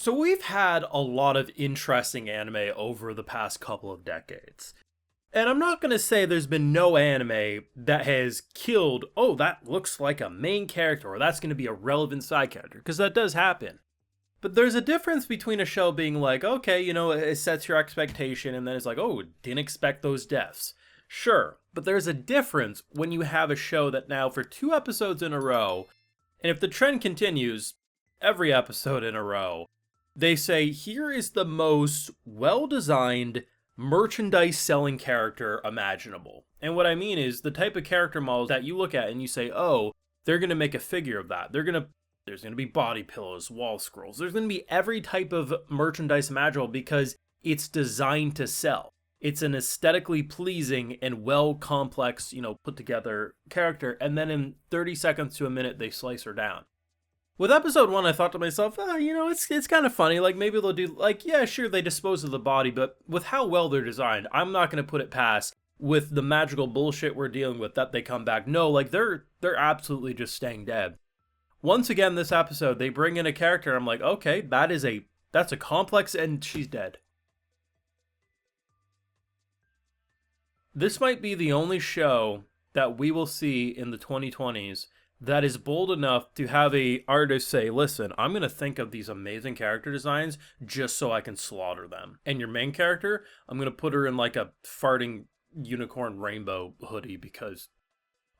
So we've had a lot of interesting anime over the past couple of decades. And I'm not going to say there's been no anime that has killed, oh, that looks like a main character or that's going to be a relevant side character, because that does happen. But there's a difference between a show being like, okay, it sets your expectation, and then it's like, oh, didn't expect those deaths. Sure, but there's a difference when you have a show that now for 2 episodes in a row, and if the trend continues, every episode in a row, they say, here is the most well-designed merchandise selling character imaginable. And what I mean is the type of character models that you look at and you say, oh, they're going to make a figure of that. There's going to be body pillows, wall scrolls. There's going to be every type of merchandise imaginable because it's designed to sell. It's an aesthetically pleasing and well complex, put together character. And then in 30 seconds to a minute, they slice her down. With episode 1, I thought to myself, it's kind of funny. Like, maybe they'll do, yeah, sure, they dispose of the body, but with how well they're designed, I'm not going to put it past, with the magical bullshit we're dealing with, that they come back. No, like, they're absolutely just staying dead. Once again, this episode, they bring in a character, I'm like, okay, that's a complex, and she's dead. This might be the only show that we will see in the 2020s that is bold enough to have a artist say, listen, I'm going to think of these amazing character designs just so I can slaughter them. And your main character, I'm going to put her in like a farting unicorn rainbow hoodie because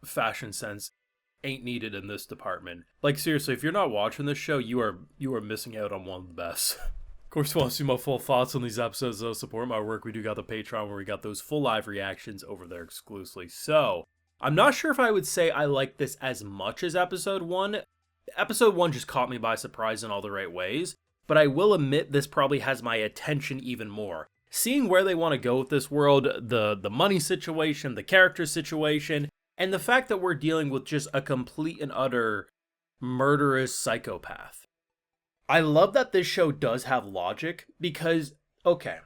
fashion sense ain't needed in this department. Like, seriously, if you're not watching this show, you are missing out on one of the best. Of course, if you want to see my full thoughts on these episodes, though, support my work, we do got the Patreon where we got those full live reactions over there exclusively. So I'm not sure if I would say I like this as much as episode 1. Episode 1 just caught me by surprise in all the right ways, but I will admit this probably has my attention even more. Seeing where they want to go with this world, the money situation, the character situation, and the fact that we're dealing with just a complete and utter murderous psychopath. I love that this show does have logic because, okay,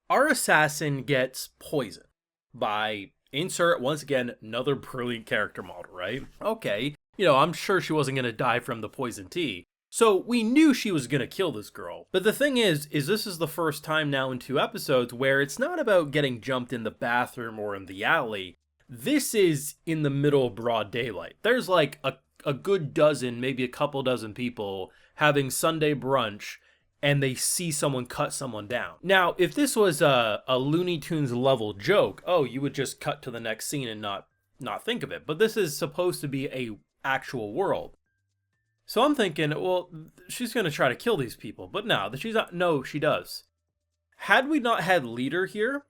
our assassin gets poisoned by, insert, once again, another brilliant character model, right? Okay, I'm sure she wasn't going to die from the poison tea. So we knew she was going to kill this girl. But the thing is this is the first time now in 2 episodes where it's not about getting jumped in the bathroom or in the alley. This is in the middle of broad daylight. There's like a good dozen, maybe a couple dozen people having Sunday brunch, and they see someone cut someone down. Now, if this was a Looney Tunes level joke, you would just cut to the next scene and not think of it. But this is supposed to be a actual world. So I'm thinking, well, she's going to try to kill these people. But no, she's not. No, she does. Had we not had Leader here,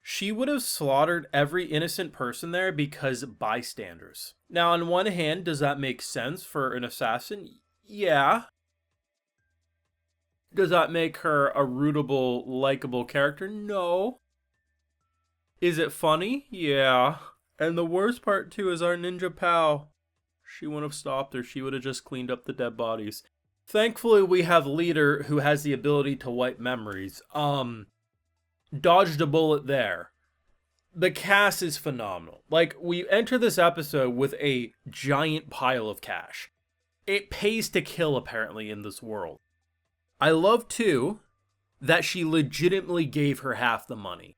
she would have slaughtered every innocent person there because bystanders. Now, on one hand, does that make sense for an assassin? Yeah. Does that make her a rootable, likable character? No. Is it funny? Yeah. And the worst part, too, is our ninja pal. She wouldn't have stopped her. She would have just cleaned up the dead bodies. Thankfully, we have Leader who has the ability to wipe memories. Dodged a bullet there. The cast is phenomenal. Like, we enter this episode with a giant pile of cash. It pays to kill, apparently, in this world. I love, too, that she legitimately gave her half the money.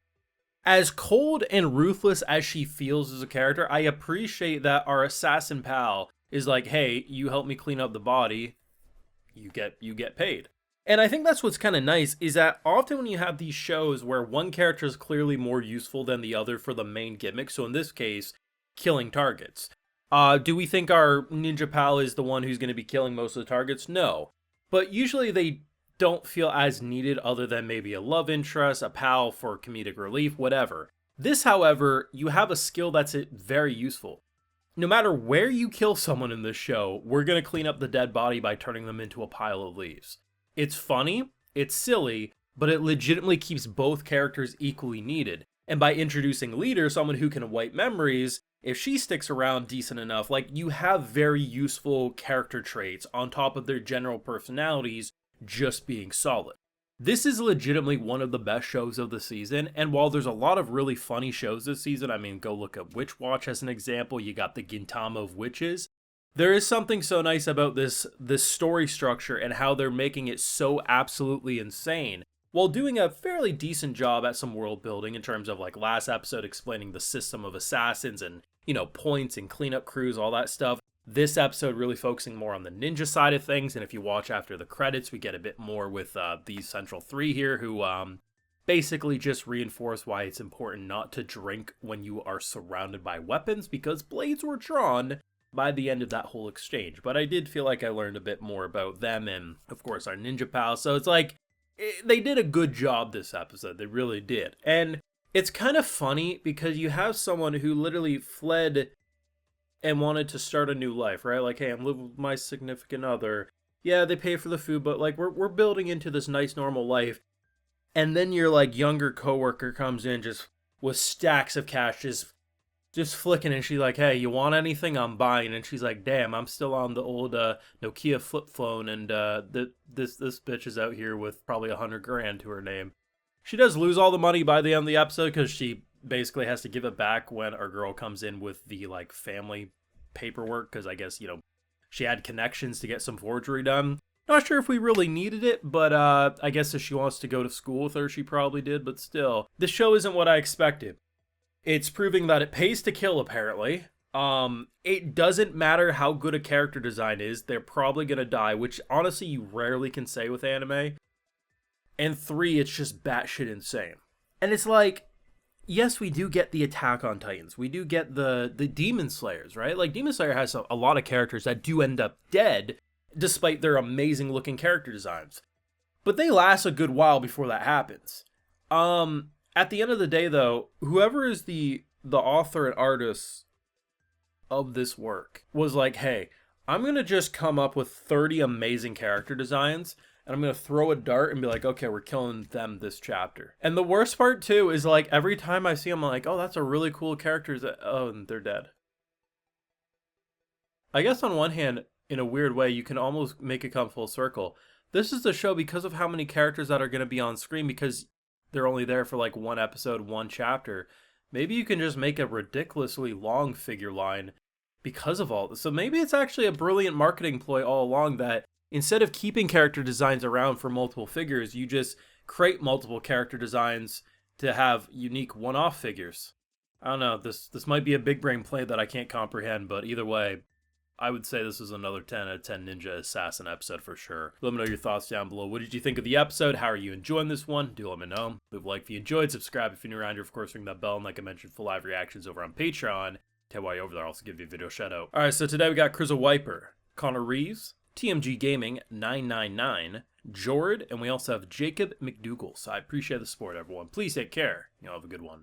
As cold and ruthless as she feels as a character, I appreciate that our assassin pal is like, hey, you help me clean up the body, you get paid. And I think that's what's kind of nice, is that often when you have these shows where one character is clearly more useful than the other for the main gimmick, so in this case, killing targets. Do we think our ninja pal is the one who's going to be killing most of the targets? No. But usually they don't feel as needed other than maybe a love interest, a pal for comedic relief, whatever. This, however, you have a skill that's very useful. No matter where you kill someone in this show, we're going to clean up the dead body by turning them into a pile of leaves. It's funny, it's silly, but it legitimately keeps both characters equally needed. And by introducing Leader, someone who can wipe memories, if she sticks around decent enough, like, you have very useful character traits on top of their general personalities just being solid. This is legitimately one of the best shows of the season, and while there's a lot of really funny shows this season, I mean, go look at Witch Watch as an example, you got the Gintama of Witches, There is something so nice about this story structure and how they're making it so absolutely insane while doing a fairly decent job at some world building in terms of like last episode explaining the system of assassins and, points and cleanup crews, all that stuff. This episode really focusing more on the ninja side of things, and if you watch after the credits, we get a bit more with these central three here who basically just reinforce why it's important not to drink when you are surrounded by weapons because blades were drawn by the end of that whole exchange. But I did feel like I learned a bit more about them and, of course, our ninja pals. So it's like, they did a good job this episode. They really did. And it's kind of funny because you have someone who literally fled and wanted to start a new life, right? Like, hey, I'm living with my significant other. Yeah, they pay for the food, but like we're building into this nice normal life. And then your like younger coworker comes in just with stacks of cash, just flicking, and she's like, "Hey, you want anything? I'm buying." And she's like, "Damn, I'm still on the old Nokia flip phone, and this bitch is out here with probably $100,000 to her name." She does lose all the money by the end of the episode because she basically has to give it back when our girl comes in with the like family paperwork because I guess she had connections to get some forgery done. Not sure if we really needed it, but I guess if she wants to go to school with her, she probably did. But still, this show isn't what I expected. It's proving that it pays to kill, apparently. It doesn't matter how good a character design is, they're probably gonna die, which honestly you rarely can say with anime. And 3, it's just batshit insane. And it's like, yes, we do get the Attack on Titans. We do get the Demon Slayers, right? Like, Demon Slayer has a lot of characters that do end up dead, despite their amazing looking character designs. But they last a good while before that happens. At the end of the day, though, whoever is the author and artist of this work was like, hey, I'm going to just come up with 30 amazing character designs, and I'm going to throw a dart and be like, okay, we're killing them this chapter. And the worst part, too, is like every time I see them, I'm like, oh, that's a really cool character. Oh, and they're dead. I guess on one hand, in a weird way, you can almost make it come full circle. This is the show because of how many characters that are going to be on screen, because they're only there for like one episode, one chapter. Maybe you can just make a ridiculously long figure line because of all this. So maybe it's actually a brilliant marketing ploy all along that instead of keeping character designs around for multiple figures, you just create multiple character designs to have unique one-off figures. I don't know, this might be a big brain play that I can't comprehend, but either way, I would say this is another 10 out of 10 Ninja Assassin episode for sure. Let me know your thoughts down below. What did you think of the episode? How are you enjoying this one? Do let me know. Leave a like if you enjoyed. Subscribe if you're new around here. Of course, ring that bell. And like I mentioned, full live reactions over on Patreon. Tell you why you're over there. I'll also give you a video shout out. Alright, so today we got Crizzle Wiper, Connor Reeves, TMG Gaming 999, Jord, and we also have Jacob McDougall. So I appreciate the support, everyone. Please take care. You'll have a good one.